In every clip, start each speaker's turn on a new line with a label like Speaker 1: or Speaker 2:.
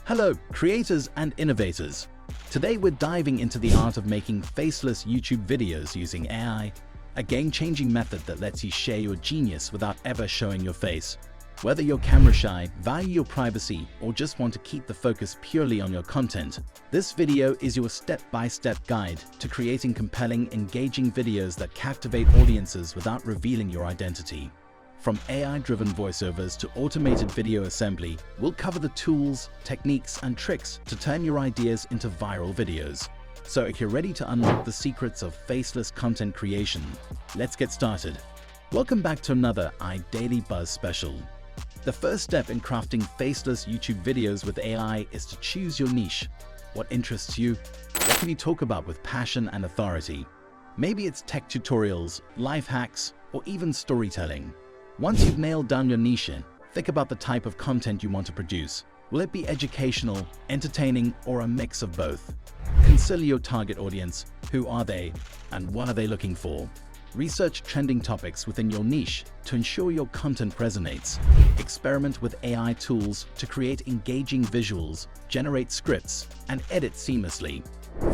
Speaker 1: Hello, creators and innovators. Today we're diving into the art of making faceless YouTube videos using AI, a game-changing method that lets you share your genius without ever showing your face. Whether you're camera shy, value your privacy, or just want to keep the focus purely on your content, this video is your step-by-step guide to creating compelling, engaging videos that captivate audiences without revealing your identity. From AI-driven voiceovers to automated video assembly, we'll cover the tools, techniques, and tricks to turn your ideas into viral videos. So if you're ready to unlock the secrets of faceless content creation, let's get started. Welcome back to another iDaily Buzz special. The first step in crafting faceless YouTube videos with AI is to choose your niche. What interests you? What can you talk about with passion and authority? Maybe it's tech tutorials, life hacks, or even storytelling. Once you've nailed down your niche, think about the type of content you want to produce. Will it be educational, entertaining, or a mix of both? Consider your target audience. Who are they, and what are they looking for? Research trending topics within your niche to ensure your content resonates. Experiment with AI tools to create engaging visuals, generate scripts, and edit seamlessly.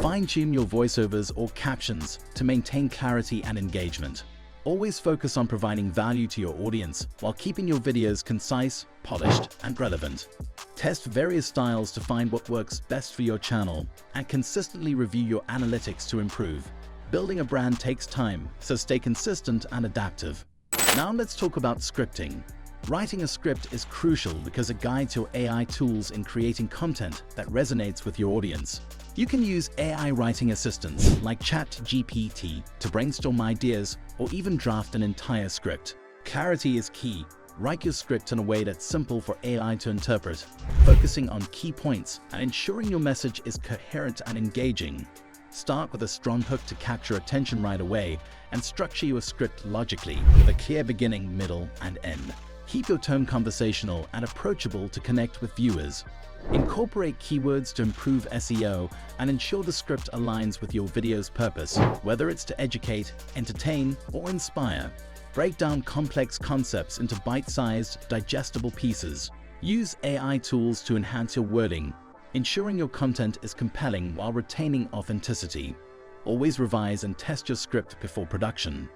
Speaker 1: Fine-tune your voiceovers or captions to maintain clarity and engagement. Always focus on providing value to your audience while keeping your videos concise, polished, and relevant. Test various styles to find what works best for your channel and consistently review your analytics to improve. Building a brand takes time, so stay consistent and adaptive. Now let's talk about scripting. Writing a script is crucial because it guides your AI tools in creating content that resonates with your audience. You can use AI writing assistants like ChatGPT to brainstorm ideas or even draft an entire script. Clarity is key. Write your script in a way that's simple for AI to interpret, focusing on key points and ensuring your message is coherent and engaging. Start with a strong hook to capture attention right away and structure your script logically with a clear beginning, middle, and end. Keep your tone conversational and approachable to connect with viewers. Incorporate keywords to improve SEO and ensure the script aligns with your video's purpose, whether it's to educate, entertain, or inspire. Break down complex concepts into bite-sized, digestible pieces. Use AI tools to enhance your wording, ensuring your content is compelling while retaining authenticity. Always revise and test your script before production.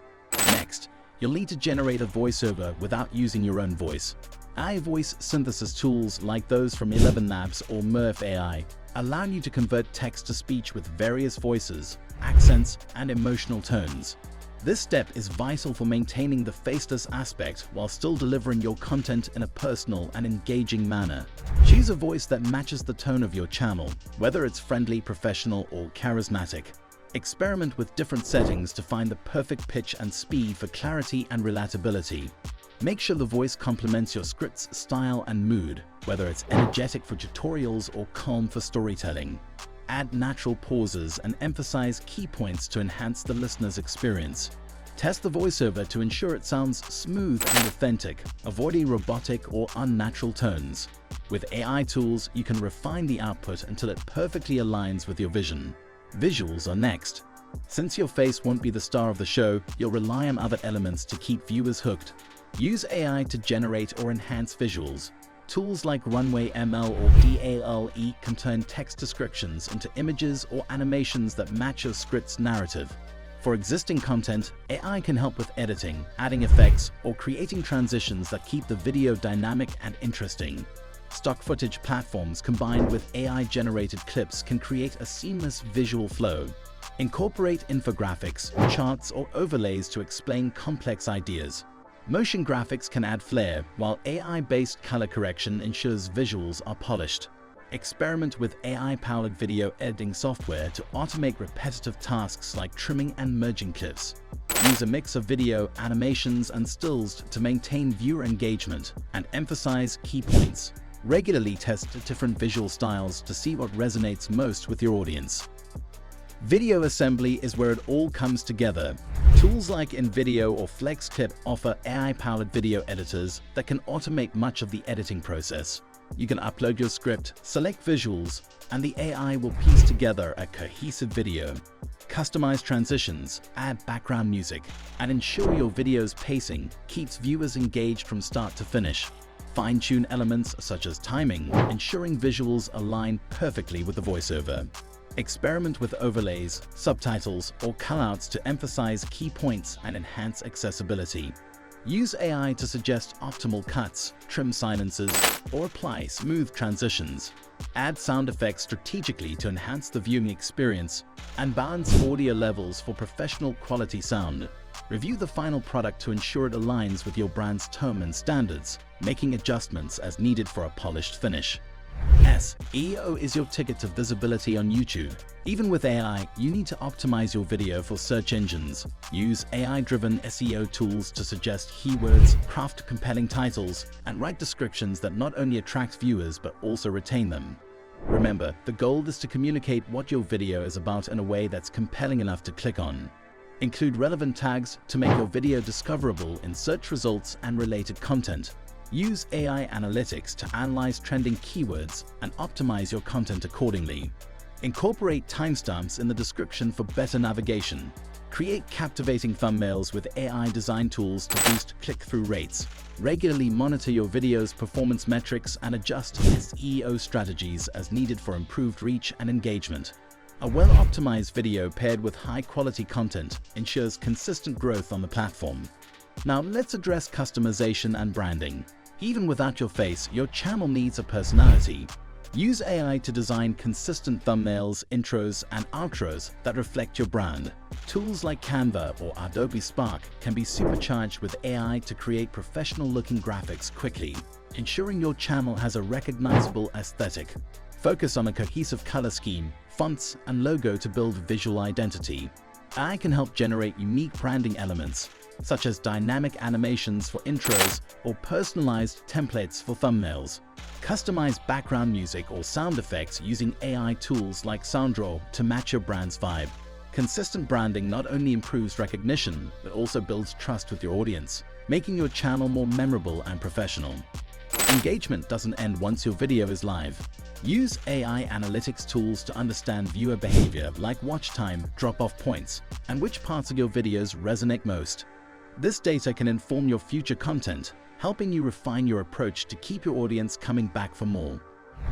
Speaker 1: Next, you'll need to generate a voiceover without using your own voice. AI voice synthesis tools like those from 11 Labs or Murph AI allow you to convert text to speech with various voices, accents, and emotional tones. This step is vital for maintaining the faceless aspect while still delivering your content in a personal and engaging manner. Choose a voice that matches the tone of your channel, whether it's friendly, professional, or charismatic. Experiment with different settings to find the perfect pitch and speed for clarity and relatability. Make sure the voice complements your script's style and mood, whether it's energetic for tutorials or calm for storytelling. Add natural pauses and emphasize key points to enhance the listener's experience. Test the voiceover to ensure it sounds smooth and authentic, avoiding robotic or unnatural tones. With AI tools, you can refine the output until it perfectly aligns with your vision. Visuals are next. Since your face won't be the star of the show, you'll rely on other elements to keep viewers hooked. Use AI to generate or enhance visuals. Tools like Runway ML or DALL-E can turn text descriptions into images or animations that match your script's narrative. For existing content, AI can help with editing, adding effects, or creating transitions that keep the video dynamic and interesting. Stock footage platforms combined with AI-generated clips can create a seamless visual flow. Incorporate infographics, charts, or overlays to explain complex ideas. Motion graphics can add flair, while AI-based color correction ensures visuals are polished. Experiment with AI-powered video editing software to automate repetitive tasks like trimming and merging clips. Use a mix of video, animations, and stills to maintain viewer engagement and emphasize key points. Regularly test different visual styles to see what resonates most with your audience. Video assembly is where it all comes together. Tools like InVideo or FlexClip offer AI-powered video editors that can automate much of the editing process. You can upload your script, select visuals, and the AI will piece together a cohesive video. Customize transitions, add background music, and ensure your video's pacing keeps viewers engaged from start to finish. Fine-tune elements such as timing, ensuring visuals align perfectly with the voiceover. Experiment with overlays, subtitles, or callouts to emphasize key points and enhance accessibility. Use AI to suggest optimal cuts, trim silences, or apply smooth transitions. Add sound effects strategically to enhance the viewing experience, and balance audio levels for professional quality sound. Review the final product to ensure it aligns with your brand's tone and standards, making adjustments as needed for a polished finish. SEO is your ticket to visibility on YouTube. Even with AI, you need to optimize your video for search engines. Use AI-driven SEO tools to suggest keywords, craft compelling titles, and write descriptions that not only attract viewers but also retain them. Remember, the goal is to communicate what your video is about in a way that's compelling enough to click on. Include relevant tags to make your video discoverable in search results and related content. Use AI analytics to analyze trending keywords and optimize your content accordingly. Incorporate timestamps in the description for better navigation. Create captivating thumbnails with AI design tools to boost click-through rates. Regularly monitor your video's performance metrics and adjust SEO strategies as needed for improved reach and engagement. A well-optimized video paired with high-quality content ensures consistent growth on the platform. Now let's address customization and branding. Even without your face, your channel needs a personality. Use AI to design consistent thumbnails, intros, and outros that reflect your brand. Tools like Canva or Adobe Spark can be supercharged with AI to create professional-looking graphics quickly, ensuring your channel has a recognizable aesthetic. Focus on a cohesive color scheme, fonts, and logo to build visual identity. AI can help generate unique branding elements, such as dynamic animations for intros or personalized templates for thumbnails. Customize background music or sound effects using AI tools like SoundDraw to match your brand's vibe. Consistent branding not only improves recognition, but also builds trust with your audience, making your channel more memorable and professional. Engagement doesn't end once your video is live. Use AI analytics tools to understand viewer behavior like watch time, drop-off points, and which parts of your videos resonate most. This data can inform your future content, helping you refine your approach to keep your audience coming back for more.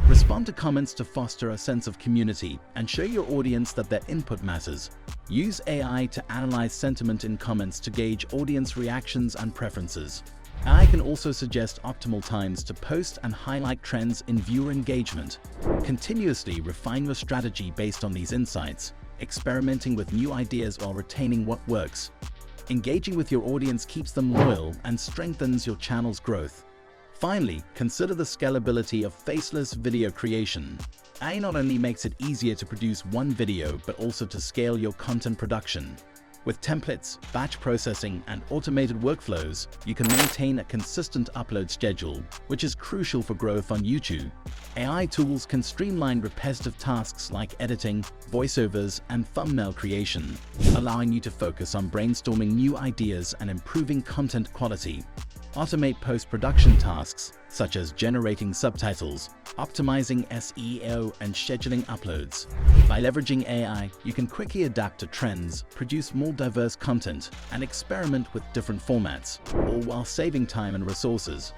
Speaker 1: Respond to comments to foster a sense of community and show your audience that their input matters. Use AI to analyze sentiment in comments to gauge audience reactions and preferences. AI can also suggest optimal times to post and highlight trends in viewer engagement. Continuously refine your strategy based on these insights, experimenting with new ideas while retaining what works. Engaging with your audience keeps them loyal and strengthens your channel's growth. Finally, consider the scalability of faceless video creation. AI not only makes it easier to produce one video, but also to scale your content production. With templates, batch processing, and automated workflows, you can maintain a consistent upload schedule, which is crucial for growth on YouTube. AI tools can streamline repetitive tasks like editing, voiceovers, and thumbnail creation, allowing you to focus on brainstorming new ideas and improving content quality. Automate post-production tasks, such as generating subtitles, optimizing SEO, and scheduling uploads. By leveraging AI, you can quickly adapt to trends, produce more diverse content, and experiment with different formats, all while saving time and resources.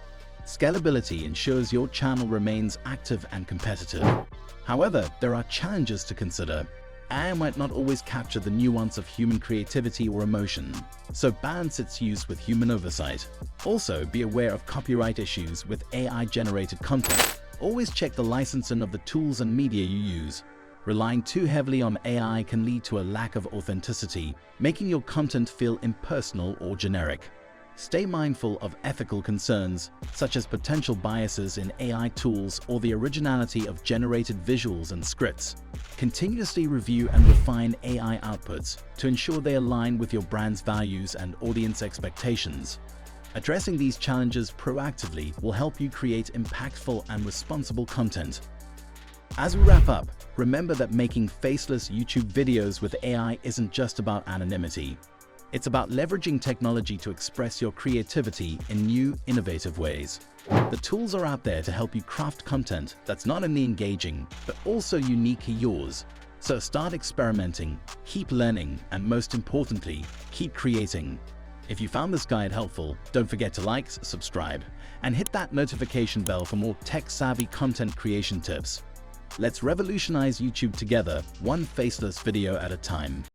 Speaker 1: Scalability ensures your channel remains active and competitive. However, there are challenges to consider. AI might not always capture the nuance of human creativity or emotion, so balance its use with human oversight. Also, be aware of copyright issues with AI-generated content. Always check the licensing of the tools and media you use. Relying too heavily on AI can lead to a lack of authenticity, making your content feel impersonal or generic. Stay mindful of ethical concerns, such as potential biases in AI tools or the originality of generated visuals and scripts. Continuously review and refine AI outputs to ensure they align with your brand's values and audience expectations. Addressing these challenges proactively will help you create impactful and responsible content. As we wrap up, remember that making faceless YouTube videos with AI isn't just about anonymity. It's about leveraging technology to express your creativity in new, innovative ways. The tools are out there to help you craft content that's not only engaging, but also uniquely yours. So start experimenting, keep learning, and most importantly, keep creating. If you found this guide helpful, don't forget to like, subscribe, and hit that notification bell for more tech-savvy content creation tips. Let's revolutionize YouTube together, one faceless video at a time.